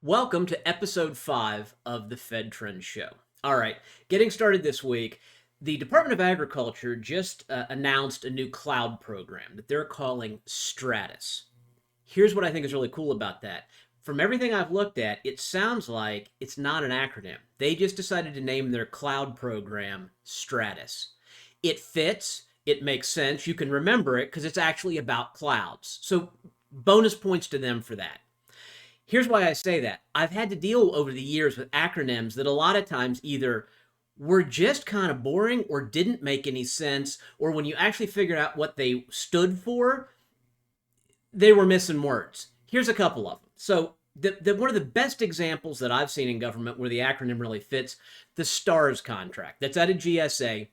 Welcome to episode 5 of the FedTrends show. All right, getting started this week, the Department of Agriculture just announced a new cloud program that they're calling STRATUS. Here's what I think is really cool about that. From everything I've looked at, it sounds like it's not an acronym. They just decided to name their cloud program STRATUS. It fits, it makes sense, you can remember it because it's actually about clouds. So bonus points to them for that. Here's why I say that. I've had to deal over the years with acronyms that a lot of times either were just kind of boring or didn't make any sense, or when you actually figured out what they stood for, they were missing words. Here's a couple of them. So one of the best examples that I've seen in government where the acronym really fits, the STARS contract. That's out of GSA.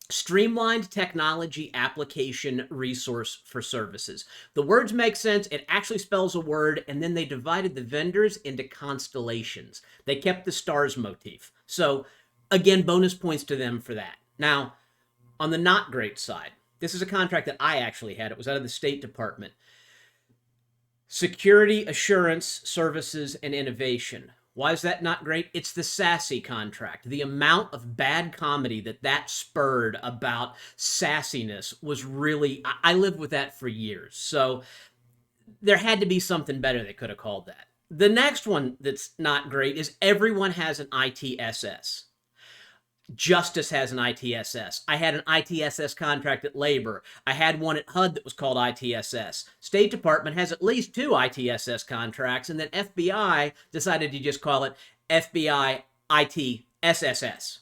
Streamlined Technology Application Resource for Services. The words make sense. It actually spells a word, and then they divided the vendors into constellations. They kept the stars motif. So, again, bonus points to them for that. Now, on the not great side, this is a contract that I actually had. It was out of the State Department. Security Assurance Services and Innovation. Why is that not great? It's the sassy contract. The amount of bad comedy that spurred about sassiness was really, I lived with that for years. So there had to be something better they could have called that. The next one that's not great is everyone has an ITSS. Justice has an ITSS. I had an ITSS contract at Labor. I had one at HUD that was called ITSS. State Department has at least 2 ITSS contracts, and then FBI decided to just call it FBI ITSSS.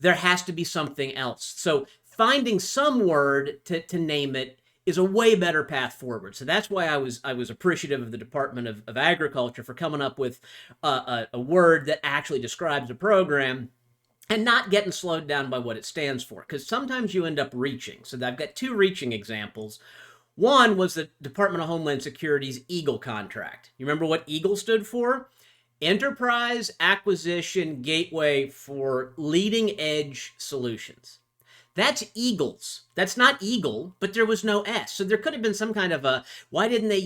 There has to be something else. So finding some word to name it is a way better path forward. So that's why I was appreciative of the Department of Agriculture for coming up with a word that actually describes a program and not getting slowed down by what it stands for, because sometimes you end up reaching. So I've got 2 reaching examples. One was the Department of Homeland Security's EAGLE contract. You remember what EAGLE stood for? Enterprise Acquisition Gateway for Leading Edge Solutions. That's Eagles. That's not Eagle, but there was no S. So there could have been some kind of why didn't they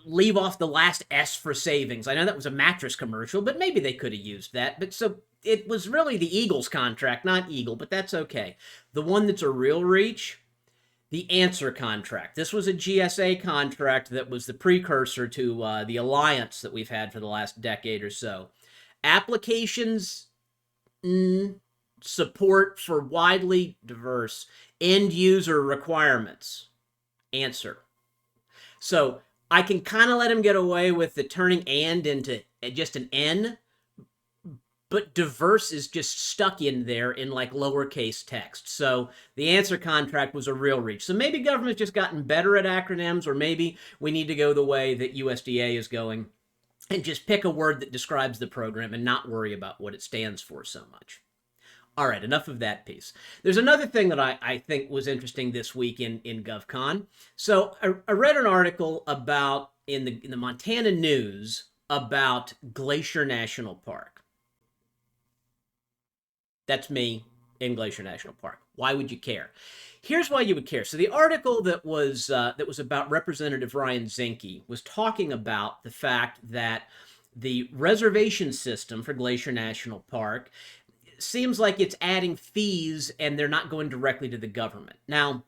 leave off the last S for savings? I know that was a mattress commercial, but maybe they could have used that. But so it was really the Eagles contract, not Eagle, but that's okay. The one that's a real reach, the Answer contract. This was a GSA contract that was the precursor to the alliance that we've had for the last decade or so. Applications, support for widely diverse end user requirements. Answer. So I can kind of let him get away with the turning and into just an N, but diverse is just stuck in there in like lowercase text. So the Answer contract was a real reach. So maybe government's just gotten better at acronyms, or maybe we need to go the way that USDA is going and just pick a word that describes the program and not worry about what it stands for so much. All right, enough of that piece. There's another thing that I think was interesting this week in GovCon. So I read an article about in the Montana News about Glacier National Park. That's me in Glacier National Park. Why would you care? Here's why you would care. So the article that was about Representative Ryan Zinke was talking about the fact that the reservation system for Glacier National Park seems like it's adding fees and they're not going directly to the government. Now,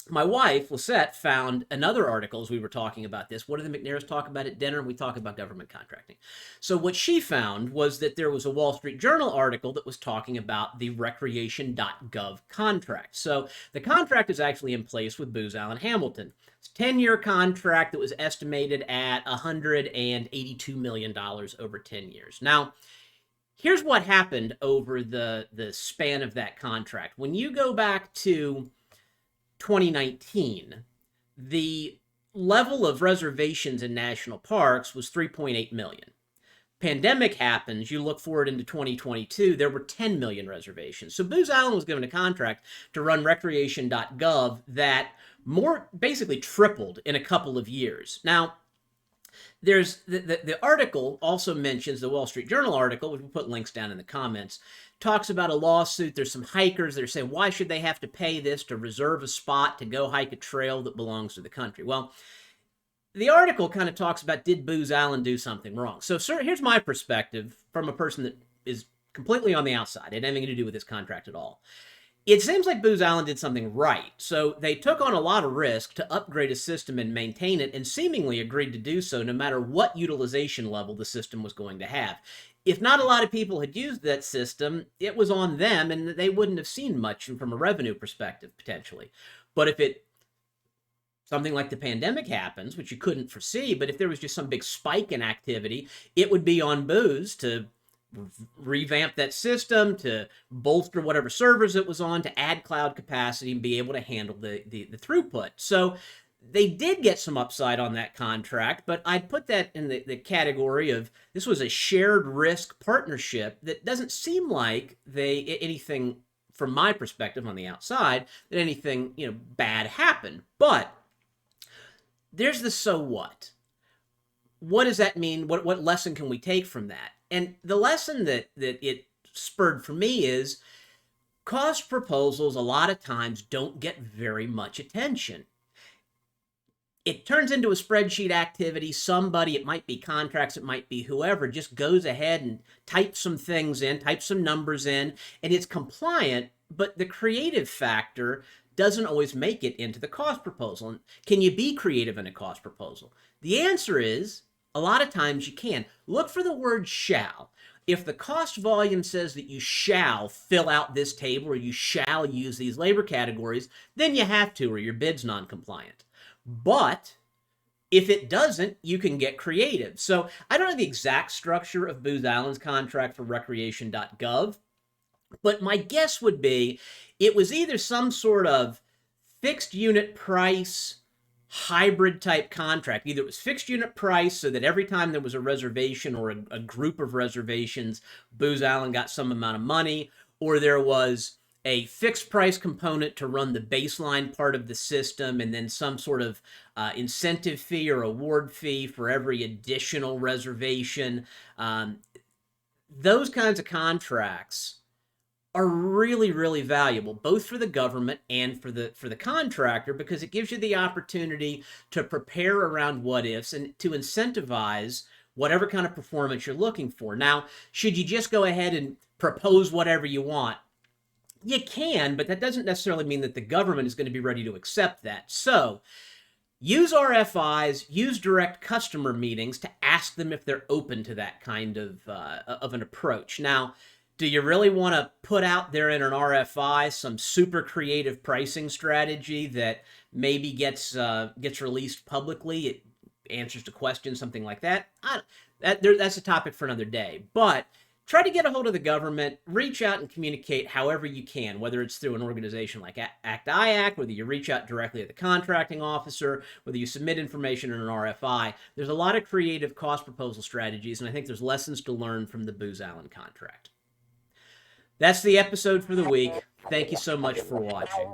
my wife, Lisette, found another article as we were talking about this. What did the McNairs talk about at dinner? We talk about government contracting. So what she found was that there was a Wall Street Journal article that was talking about the Recreation.gov contract. So the contract is actually in place with Booz Allen Hamilton. It's a 10-year contract that was estimated at $182 million over 10 years. Now, here's what happened over the span of that contract. When you go back to 2019, the level of reservations in national parks was 3.8 million. pandemic happens, you look forward into 2022, there were 10 million reservations. So Booz Allen was given a contract to run Recreation.gov that more basically tripled in a couple of years. Now, there's the article also mentions, the Wall Street Journal article, which we'll put links down in the comments, talks about a lawsuit. There's some hikers that are saying, why should they have to pay this to reserve a spot to go hike a trail that belongs to the country? Well, the article kind of talks about, did Booz Allen do something wrong? So, sir, here's my perspective from a person that is completely on the outside. It had nothing to do with this contract at all. It seems like Booz Allen did something right. So they took on a lot of risk to upgrade a system and maintain it, and seemingly agreed to do so no matter what utilization level the system was going to have. If not a lot of people had used that system, it was on them, and they wouldn't have seen much from a revenue perspective, potentially. But if something like the pandemic happens, which you couldn't foresee, but if there was just some big spike in activity, it would be on Booz to revamp that system, to bolster whatever servers it was on, to add cloud capacity and be able to handle the throughput. So they did get some upside on that contract, but I'd put that in the category of, this was a shared risk partnership that doesn't seem like anything, from my perspective on the outside, that anything bad happened. But there's the so what. What does that mean? What lesson can we take from that? And the lesson that it spurred for me is, cost proposals a lot of times don't get very much attention. It turns into a spreadsheet activity. Somebody, it might be contracts, it might be whoever, just goes ahead and types some things in, types some numbers in, and it's compliant, but the creative factor doesn't always make it into the cost proposal. And can you be creative in a cost proposal? The answer is, a lot of times you can. Look for the word shall. If the cost volume says that you shall fill out this table or you shall use these labor categories, then you have to, or your bid's non-compliant. But if it doesn't, you can get creative. So I don't know the exact structure of Booz Allen's contract for Recreation.gov, but my guess would be it was either some sort of fixed unit price, hybrid type contract. Either it was fixed unit price, so that every time there was a reservation or a group of reservations, Booz Allen got some amount of money, or there was a fixed price component to run the baseline part of the system, and then some sort of incentive fee or award fee for every additional reservation. Those kinds of contracts are really, really valuable, both for the government and for the contractor, because it gives you the opportunity to prepare around what ifs and to incentivize whatever kind of performance you're looking for. Now, should you just go ahead and propose whatever you want? You can, but that doesn't necessarily mean that the government is going to be ready to accept that. So use RFIs, use direct customer meetings to ask them if they're open to that kind of an approach. Now, do you really want to put out there in an RFI some super creative pricing strategy that maybe gets released publicly? It answers to questions, something like that. That's a topic for another day. But try to get a hold of the government, reach out and communicate however you can, whether it's through an organization like ACT-IAC, whether you reach out directly at the contracting officer, whether you submit information in an RFI. There's a lot of creative cost proposal strategies, and I think there's lessons to learn from the Booz Allen contract. That's the episode for the week. Thank you so much for watching.